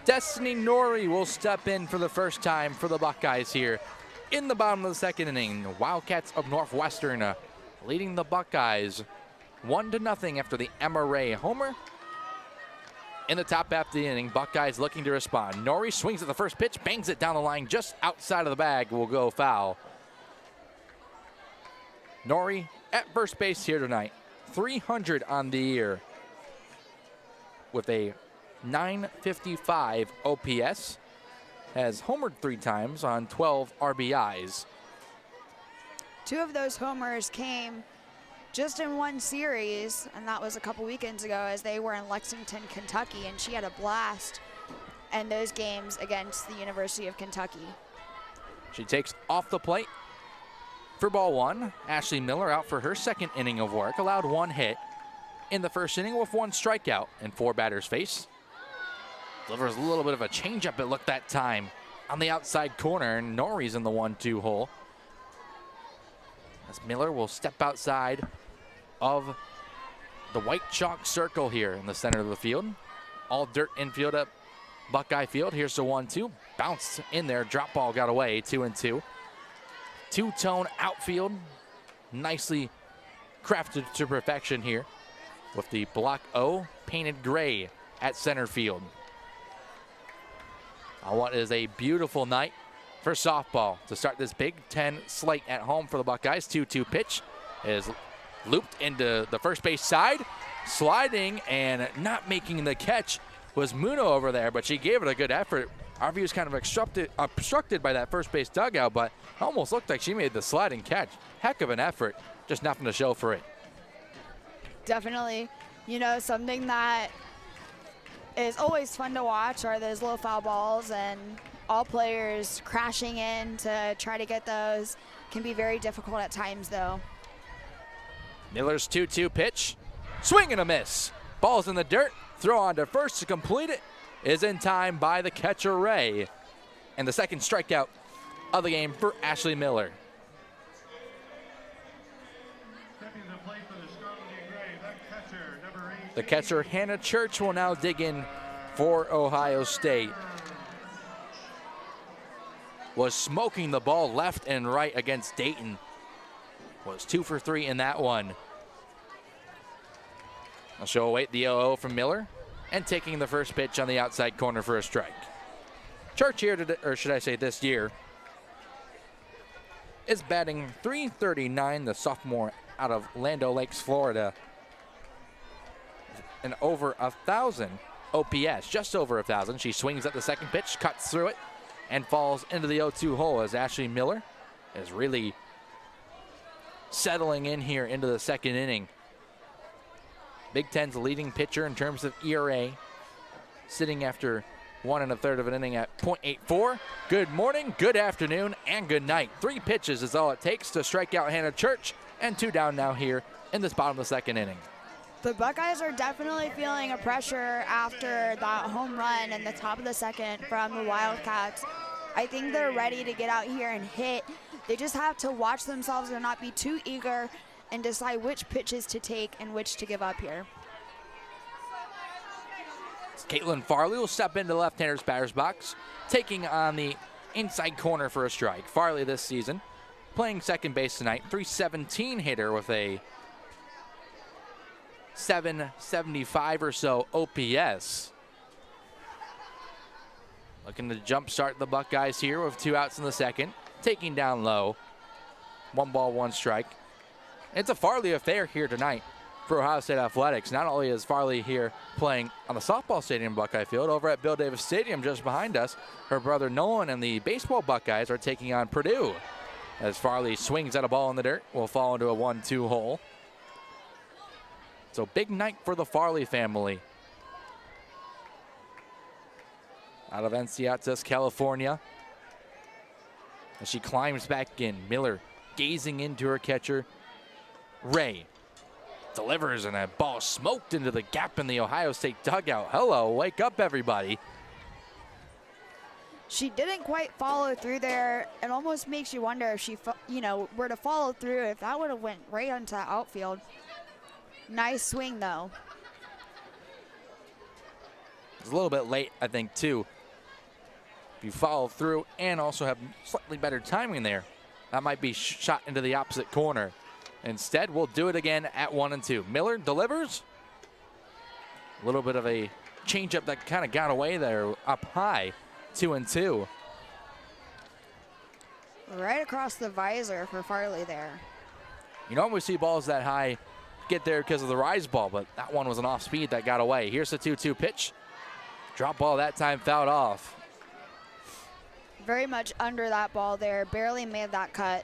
Destiny Norrie will step in for the first time for the Buckeyes here in the bottom of the second inning. Wildcats of Northwestern leading the Buckeyes 1-0 after the Emma Ray homer. In the top half of the inning, Buckeyes looking to respond. Norrie swings at the first pitch, bangs it down the line just outside of the bag, will go foul. Norrie at first base here tonight, 300 on the year with a .955 OPS, has homered 3 times on 12 RBIs. 2 of those homers came just in one series, and that was a couple weekends ago as they were in Lexington, Kentucky, and she had a blast in those games against the University of Kentucky. She takes off the plate for ball 1. Ashley Miller out for her second inning of work, allowed 1 hit in the first inning with 1 strikeout in 4 batters face. Delivers a little bit of a changeup, it looked that time, on the outside corner, and Norrie's in the 1-2 hole. As Miller will step outside of the white chalk circle here in the center of the field. All dirt infield at Buckeye Field. Here's the 1-2. Bounced in there, drop ball got away, 2-2. Two-tone outfield, nicely crafted to perfection here with the block O painted gray at center field. What is a beautiful night for softball to start this Big Ten slate at home for the Buckeyes. 2-2 pitch is looped into the first base side. Sliding and not making the catch was Muno over there, but she gave it a good effort. Our view is kind of obstructed by that first base dugout, but almost looked like she made the sliding catch. Heck of an effort, just nothing to show for it. Definitely, you know, something that is always fun to watch are those low foul balls, and all players crashing in to try to get those can be very difficult at times, though. Miller's 2-2 pitch, swing and a miss. Ball's in the dirt, throw on to first to complete it is in time by the catcher Ray. And the second strikeout of the game for Ashley Miller. The catcher Hannah Church will now dig in for Ohio State. Was smoking the ball left and right against Dayton. Was 2 for 3 in that one. She'll await the 0-0 from Miller and taking the first pitch on the outside corner for a strike. Church here today, or should I say this year, is batting .339, the sophomore out of Land O'Lakes, Florida. And over 1,000 OPS, just over 1,000. She swings at the second pitch, cuts through it, and falls into the 0-2 hole as Ashley Miller is really settling in here into the second inning. Big Ten's leading pitcher in terms of ERA, sitting after 1 1/3 of an inning at .84. Good morning, good afternoon, and good night. 3 pitches is all it takes to strike out Hannah Church, and 2 down now here in this bottom of the second inning. The Buckeyes are definitely feeling a pressure after that home run in the top of the second from the Wildcats. I think they're ready to get out here and hit. They just have to watch themselves and not be too eager and decide which pitches to take and which to give up here. Caitlin Farley will step into the left-hander's batter's box, taking on the inside corner for a strike. Farley this season playing second base tonight, .317 hitter with a .775 or so OPS. Looking to jumpstart the Buckeyes here with 2 outs in the second, taking down low. 1 ball, 1 strike. It's a Farley affair here tonight for Ohio State Athletics. Not only is Farley here playing on the softball stadium Buckeye Field, over at Bill Davis Stadium just behind us, her brother Nolan and the baseball Buckeyes are taking on Purdue. As Farley swings at a ball in the dirt, will fall into a 1-2 hole. So big night for the Farley family. Out of Encinitas, California. As she climbs back in, Miller gazing into her catcher, Ray. Delivers, and a ball smoked into the gap in the Ohio State dugout. Hello, wake up everybody. She didn't quite follow through there. It almost makes you wonder if she, were to follow through, if that would have went right onto the outfield. Nice swing, though. It's a little bit late, I think, too. If you follow through and also have slightly better timing there, that might be shot into the opposite corner. Instead, we'll do it again at 1 and 2. Miller delivers. A little bit of a changeup that kind of got away there up high. 2 and 2. Right across the visor for Farley there. You normally see balls that high get there because of the rise ball, but that one was an off speed that got away. Here's the 2-2 pitch. Drop ball that time, fouled off. Very much under that ball there. Barely made that cut.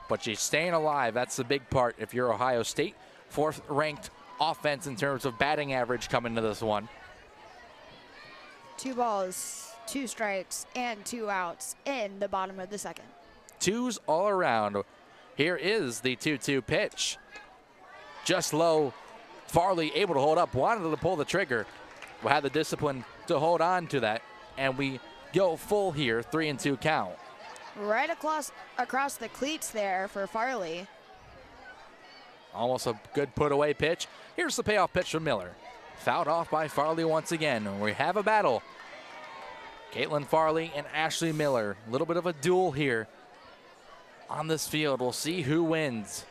But she's staying alive. That's the big part if you're Ohio State. 4th ranked offense in terms of batting average coming to this one. 2 balls, 2 strikes, and 2 outs in the bottom of the second. 2s all around. Here is the 2-2 pitch. Just low. Farley able to hold up, wanted to pull the trigger. We had the discipline to hold on to that, and we go full here, 3-2 count. Right across the cleats there for Farley. Almost a good put away pitch. Here's the payoff pitch from Miller. Fouled off by Farley once again. We have a battle. Caitlin Farley and Ashley Miller. A little bit of a duel here on this field. We'll see who wins.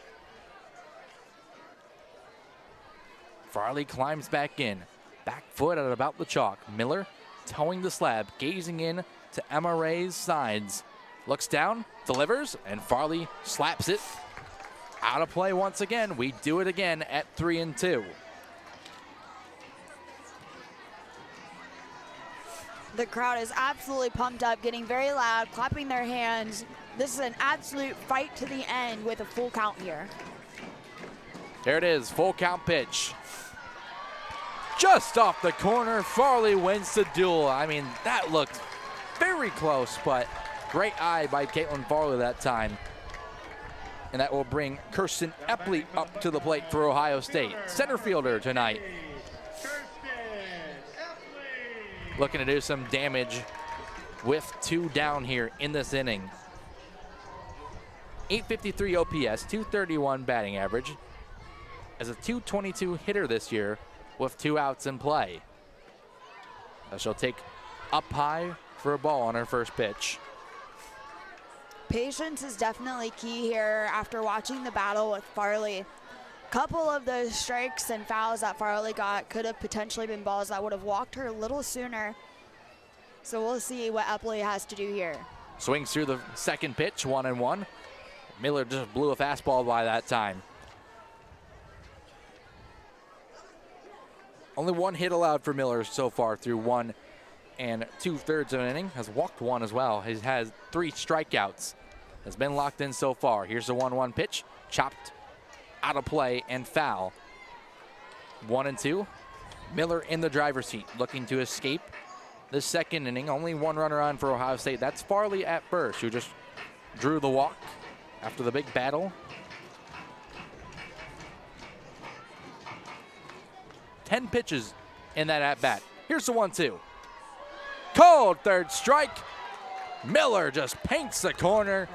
Farley climbs back in. Back foot at about the chalk. Miller towing the slab, gazing in to Emma Ray's sides. Looks down, delivers, and Farley slaps it. Out of play once again. We do it again at 3-2. The crowd is absolutely pumped up, getting very loud, clapping their hands. This is an absolute fight to the end with a full count here. There it is, full count pitch. Just off the corner, Farley wins the duel. I mean, that looked very close, but great eye by Caitlin Farley that time. And that will bring Kirsten Epley up to the plate for Ohio State. Center fielder tonight. Looking to do some damage with 2 down here in this inning. 853 OPS, 231 batting average. As a 222 hitter this year with 2 outs in play. She'll take up high for a ball on her first pitch. Patience is definitely key here after watching the battle with Farley. Couple of those strikes and fouls that Farley got could have potentially been balls that would have walked her a little sooner. So we'll see what Epley has to do here. Swings through the second pitch, 1-1. Miller just blew a fastball by that time. Only 1 hit allowed for Miller so far through 1 2/3 of an inning. Has walked 1 as well. He has 3 strikeouts. Has been locked in so far. Here's the 1-1 pitch. Chopped out of play and foul. 1-2. Miller in the driver's seat, looking to escape the second inning. Only 1 runner on for Ohio State. That's Farley at first, who just drew the walk after the big battle. 10 pitches in that at-bat. Here's the 1-2. Cold third strike. Miller just paints the corner.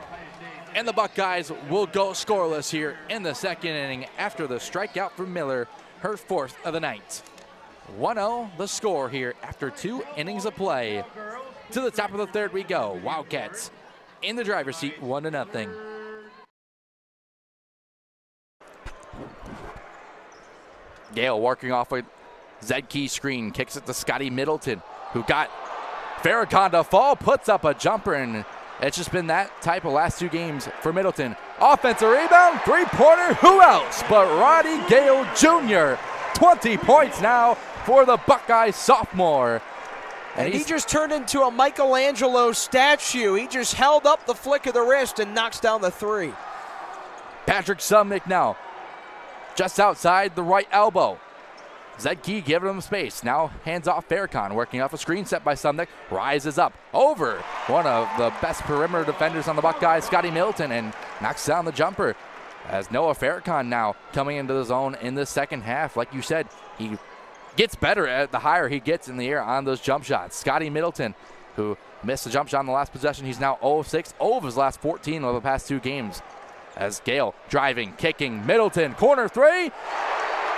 And the Buckeyes will go scoreless here in the second inning after the strikeout from Miller, her 4th of the night. 1-0 the score here after 2 innings of play. To the top of the 3rd we go. Wildcats in the driver's seat, 1-0. Gale working off a Zedkey screen, kicks it to Scotty Middleton, who got Farrakhan to fall, puts up a jumper, and it's just been that type of last 2 games for Middleton. Offensive rebound, 3-pointer, who else but Roddy Gale Jr. 20 points now for the Buckeye sophomore. And he just turned into a Michelangelo statue. He just held up the flick of the wrist and knocks down the 3. Patrick Sumnick now just outside the right elbow. Zedkey giving him space. Now hands off Farrakhan, working off a screen set by Sumnick. Rises up over one of the best perimeter defenders on the Buckeyes, Scotty Middleton, and knocks down the jumper. As Noah Farrakhan now coming into the zone in the second half. Like you said, he gets better at the higher he gets in the air on those jump shots. Scotty Middleton, who missed the jump shot in the last possession, he's now 0-6, 0 of his last 14 of the past 2 games. As Gale driving, kicking, Middleton, corner 3.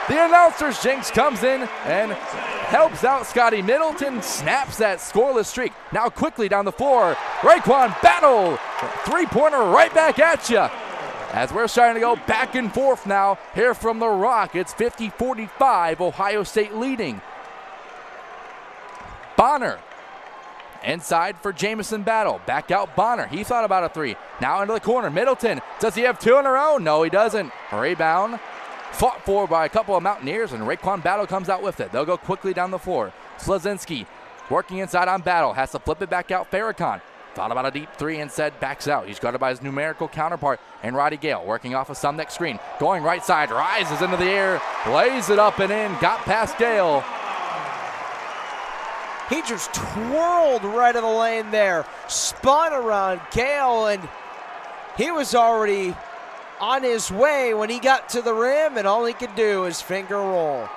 The announcer's jinx comes in and helps out Scotty Middleton, snaps that scoreless streak. Now quickly down the floor, Raekwon Battle, three-pointer right back at you. As we're starting to go back and forth now here from the Rock. It's 50-45, Ohio State leading. Bonner inside for Jamison Battle. Back out Bonner. He thought about a three. Now into the corner. Middleton. Does he have two in a row? No, he doesn't. Rebound. Fought for by a couple of Mountaineers, and Raekwon Battle comes out with it. They'll go quickly down the floor. Slazinski working inside on Battle. Has to flip it back out. Farrakhan thought about a deep three and said backs out. He's guarded by his numerical counterpart, and Roddy Gale working off a Sumneck screen. Going right side. Rises into the air. Lays it up and in. Got past Gale. He just twirled right of the lane there. Spun around Gale, and he was already on his way when he got to the rim, and all he could do is finger roll.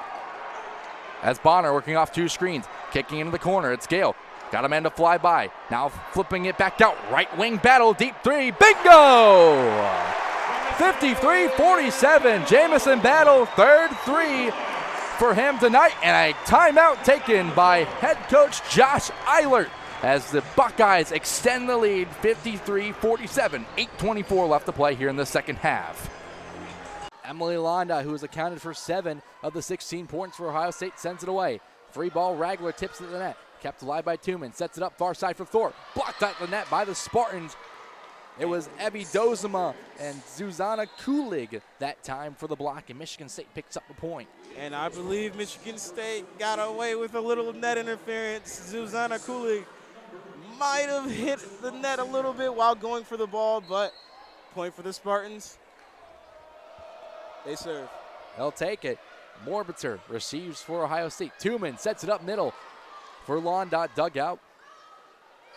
As Bonner working off two screens, kicking into the corner, it's Gale. Got a man to fly by. Now flipping it back out. Right wing Battle, deep three, bingo! 53-47, Jamison Battle, third three for him tonight, and a timeout taken by head coach Josh Eilert as the Buckeyes extend the lead 53-47, 8:24 left to play here in the second half. Emily Londa, who has accounted for 7 of the 16 points for Ohio State, sends it away. Free ball, Ragler tips it to the net. Kept alive by Tuman, sets it up far side for Thorpe. Blocked out the net by the Spartans. It was Evie Dozema and Zuzana Kulig that time for the block, and Michigan State picks up the point. And I believe Michigan State got away with a little net interference. Zuzana Kulig might have hit the net a little bit while going for the ball, but point for the Spartans. They serve. They'll take it. Morbitzer receives for Ohio State. Tuman sets it up middle for Londot, dug out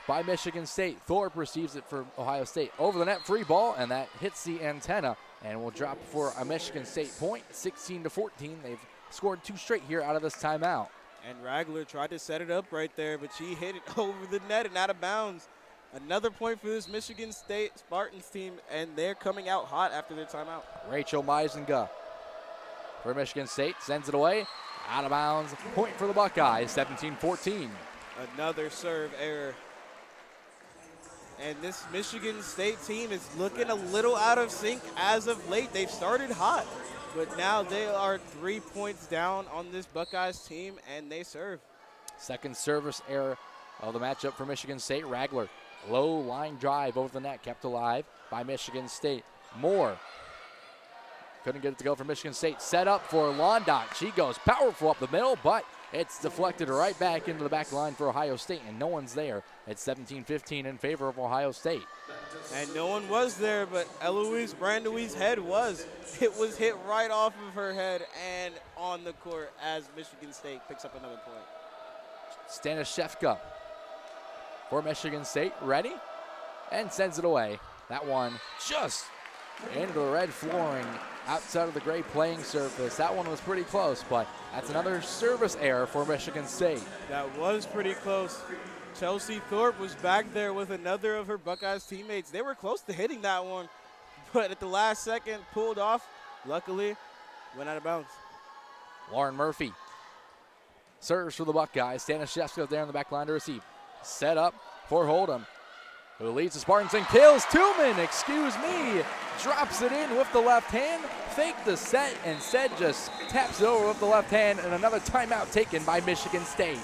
by Michigan State. Thorpe receives it for Ohio State. Over the net, free ball, and that hits the antenna and will drop for a Michigan State point, 16-14. They've scored 2 straight here out of this timeout. And Ragler tried to set it up right there, but she hit it over the net and out of bounds. Another point for this Michigan State Spartans team, and they're coming out hot after their timeout. Rachel Meisenga for Michigan State sends it away. Out of bounds. Point for the Buckeyes, 17-14. Another serve error. And this Michigan State team is looking a little out of sync as of late. They've started hot, but now they are 3 points down on this Buckeyes team, and they serve. Second service error of the matchup for Michigan State. Ragler, low line drive over the net, kept alive by Michigan State. Moore couldn't get it to go for Michigan State. Set up for Londot. She goes powerful up the middle, but it's deflected right back into the back line for Ohio State, and no one's there. It's 17-15 in favor of Ohio State. And no one was there, but Eloise Brandewee's head was. It was hit right off of her head and on the court as Michigan State picks up another point. Stanishevka for Michigan State, ready, and sends it away. That one just into the red flooring outside of the gray playing surface. That one was pretty close, but that's another service error for Michigan State. That was pretty close. Chelsea Thorpe was back there with another of her Buckeyes teammates. They were close to hitting that one, but at the last second, pulled off. Luckily, went out of bounds. Lauren Murphy serves for the Buckeyes. Stanishevska there on the back line to receive. Set up for Hold'em, who leads the Spartans and kills Tuman, drops it in with the left hand, faked the set, and said just taps it over with the left hand, and another timeout taken by Michigan State.